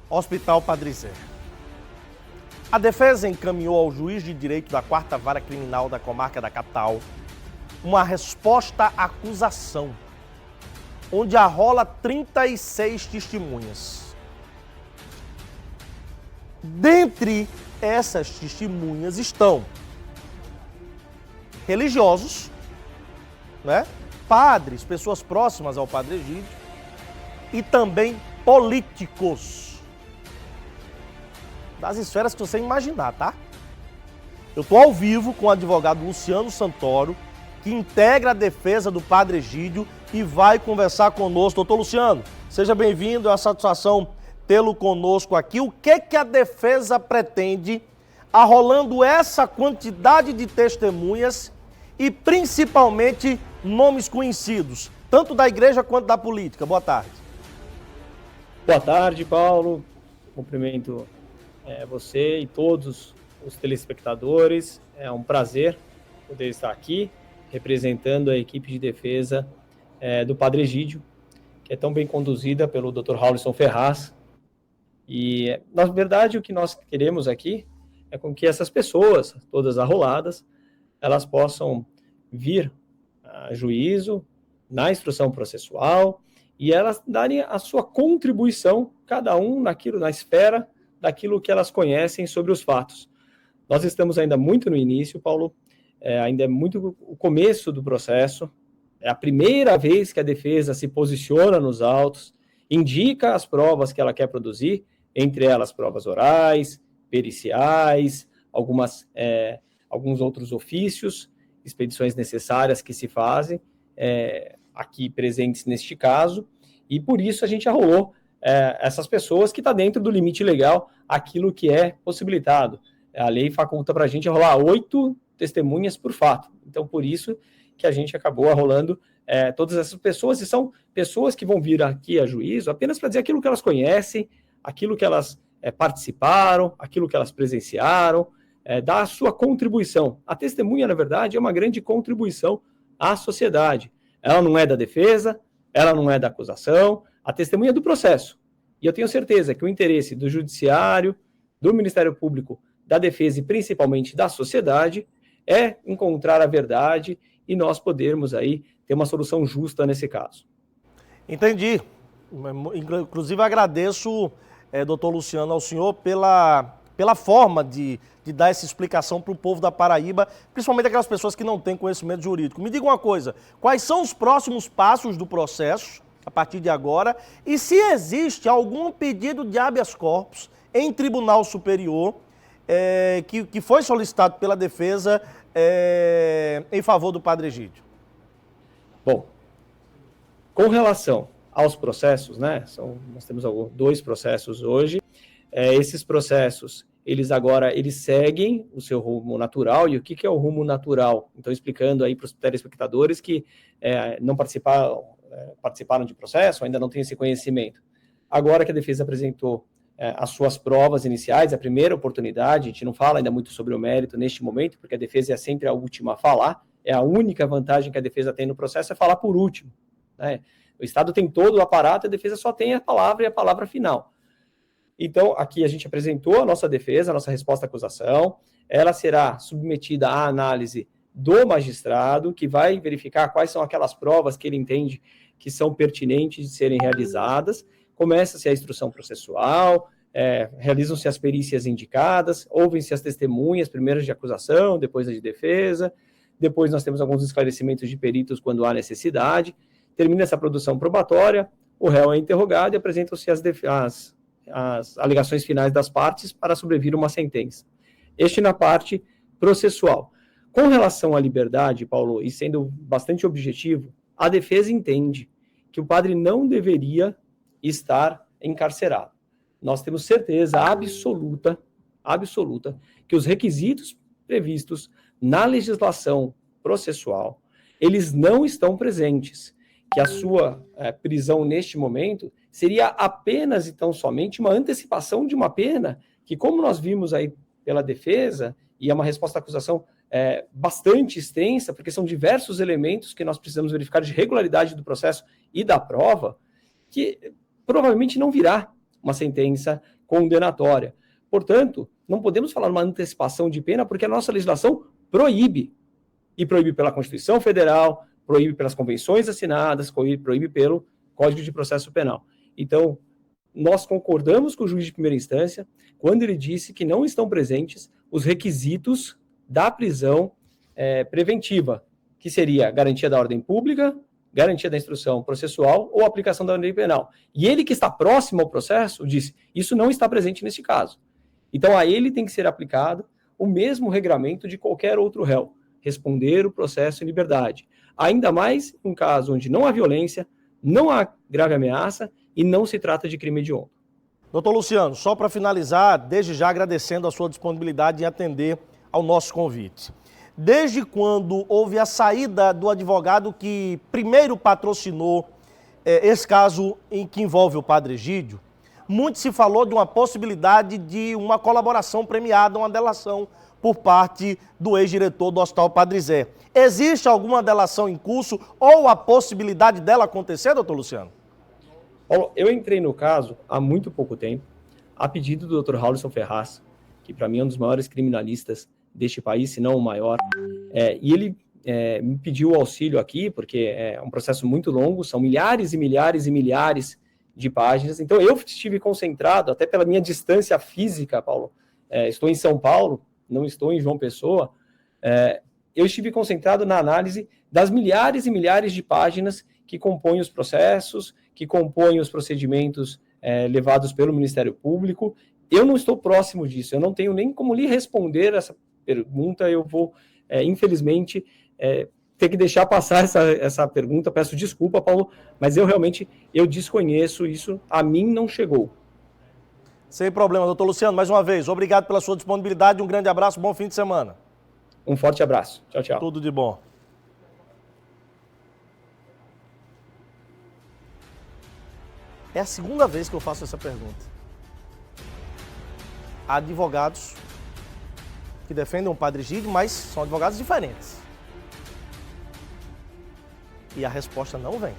Hospital Padre Zé. A defesa encaminhou ao juiz de direito da 4ª Vara Criminal da Comarca da Capital uma resposta à acusação, onde arrola 36 testemunhas. Dentre essas testemunhas estão religiosos, padres, pessoas próximas ao Padre Egídio, e também políticos das esferas que você imaginar, tá? Eu estou ao vivo com o advogado Luciano Santoro, que integra a defesa do Padre Egídio e vai conversar conosco. Doutor Luciano, seja bem-vindo, é uma satisfação tê-lo conosco aqui. O que a defesa pretende arrolando essa quantidade de testemunhas e principalmente nomes conhecidos, tanto da igreja quanto da política? Boa tarde. Boa tarde, Paulo. Cumprimento você e todos os telespectadores. É um prazer poder estar aqui representando a equipe de defesa do Padre Egídio, que é tão bem conduzida pelo Dr. Raulison Ferraz. E, na verdade, o que nós queremos aqui é com que essas pessoas, todas arroladas, elas possam vir a juízo, na instrução processual, e elas darem a sua contribuição, cada um na esfera daquilo que elas conhecem sobre os fatos. Nós estamos ainda muito no início, Paulo, ainda é muito o começo do processo, é a primeira vez que a defesa se posiciona nos autos, indica as provas que ela quer produzir, entre elas provas orais, periciais, alguns outros ofícios, expedições necessárias que se fazem, aqui presentes neste caso, e por isso a gente arrolou essas pessoas que está dentro do limite legal, aquilo que é possibilitado. A lei faculta para a gente arrolar 8 testemunhas por fato. Então, por isso que a gente acabou arrolando todas essas pessoas, e são pessoas que vão vir aqui a juízo apenas para dizer aquilo que elas conhecem, aquilo que elas participaram, aquilo que elas presenciaram, dar a sua contribuição. A testemunha, na verdade, é uma grande contribuição à sociedade. Ela não é da defesa, ela não é da acusação, a testemunha é do processo. E eu tenho certeza que o interesse do judiciário, do Ministério Público, da defesa e principalmente da sociedade é encontrar a verdade e nós podermos aí ter uma solução justa nesse caso. Entendi. Inclusive agradeço, doutor Luciano, ao senhor pela forma de dar essa explicação para o povo da Paraíba, principalmente aquelas pessoas que não têm conhecimento jurídico. Me diga uma coisa, quais são os próximos passos do processo, a partir de agora, e se existe algum pedido de habeas corpus em tribunal superior que foi solicitado pela defesa em favor do Padre Egídio? Bom, com relação aos processos, nós temos 2 processos hoje. Esses processos, eles seguem o seu rumo natural. E o que é o rumo natural? Então, explicando aí para os telespectadores que não participaram de processo, ainda não têm esse conhecimento. Agora que a defesa apresentou as suas provas iniciais, a primeira oportunidade, a gente não fala ainda muito sobre o mérito neste momento, porque a defesa é sempre a última a falar, é a única vantagem que a defesa tem no processo, é falar por último. O Estado tem todo o aparato, a defesa só tem a palavra e a palavra final. Então, aqui a gente apresentou a nossa defesa, a nossa resposta à acusação, ela será submetida à análise do magistrado, que vai verificar quais são aquelas provas que ele entende que são pertinentes de serem realizadas. Começa-se a instrução processual, realizam-se as perícias indicadas, ouvem-se as testemunhas, primeiro de acusação, depois a de defesa, depois nós temos alguns esclarecimentos de peritos quando há necessidade, termina essa produção probatória, o réu é interrogado e apresentam-se as alegações finais das partes para sobrevir uma sentença. Este na parte processual. Com relação à liberdade, Paulo, e sendo bastante objetivo, a defesa entende que o padre não deveria estar encarcerado. Nós temos certeza absoluta que os requisitos previstos na legislação processual, eles não estão presentes, que a sua prisão neste momento seria apenas e tão somente uma antecipação de uma pena que, como nós vimos aí pela defesa, e é uma resposta à acusação bastante extensa, porque são diversos elementos que nós precisamos verificar de regularidade do processo e da prova, que provavelmente não virá uma sentença condenatória. Portanto, não podemos falar uma antecipação de pena porque a nossa legislação proíbe. E proíbe pela Constituição Federal, proíbe pelas convenções assinadas, proíbe pelo Código de Processo Penal. Então, nós concordamos com o juiz de primeira instância quando ele disse que não estão presentes os requisitos da prisão preventiva, que seria garantia da ordem pública, garantia da instrução processual ou aplicação da lei penal. E ele que está próximo ao processo disse, isso não está presente nesse caso. Então, a ele tem que ser aplicado o mesmo regramento de qualquer outro réu, responder o processo em liberdade. Ainda mais em um caso onde não há violência, não há grave ameaça e não se trata de crime hediondo. Doutor Luciano, só para finalizar, desde já agradecendo a sua disponibilidade em atender ao nosso convite. Desde quando houve a saída do advogado que primeiro patrocinou esse caso em que envolve o Padre Egídio, muito se falou de uma possibilidade de uma colaboração premiada, uma delação por parte do ex-diretor do Hospital Padre Zé. Existe alguma delação em curso ou a possibilidade dela acontecer, doutor Luciano? Paulo, eu entrei no caso há muito pouco tempo, a pedido do Dr. Raulison Ferraz, que para mim é um dos maiores criminalistas deste país, se não o maior, e ele me pediu auxílio aqui, porque é um processo muito longo, são milhares e milhares e milhares de páginas, então eu estive concentrado, até pela minha distância física, Paulo, estou em São Paulo, não estou em João Pessoa, eu estive concentrado na análise das milhares e milhares de páginas que compõem os processos, que compõem os procedimentos levados pelo Ministério Público. Eu não estou próximo disso, eu não tenho nem como lhe responder essa pergunta, eu vou, infelizmente, ter que deixar passar essa pergunta, peço desculpa, Paulo, mas eu realmente desconheço isso, a mim não chegou. Sem problema, doutor Luciano, mais uma vez, obrigado pela sua disponibilidade, um grande abraço, bom fim de semana. Um forte abraço, tchau, tchau. Tudo de bom. É a segunda vez que eu faço essa pergunta. Há advogados que defendem o Padre Egídio, mas são advogados diferentes. E a resposta não vem.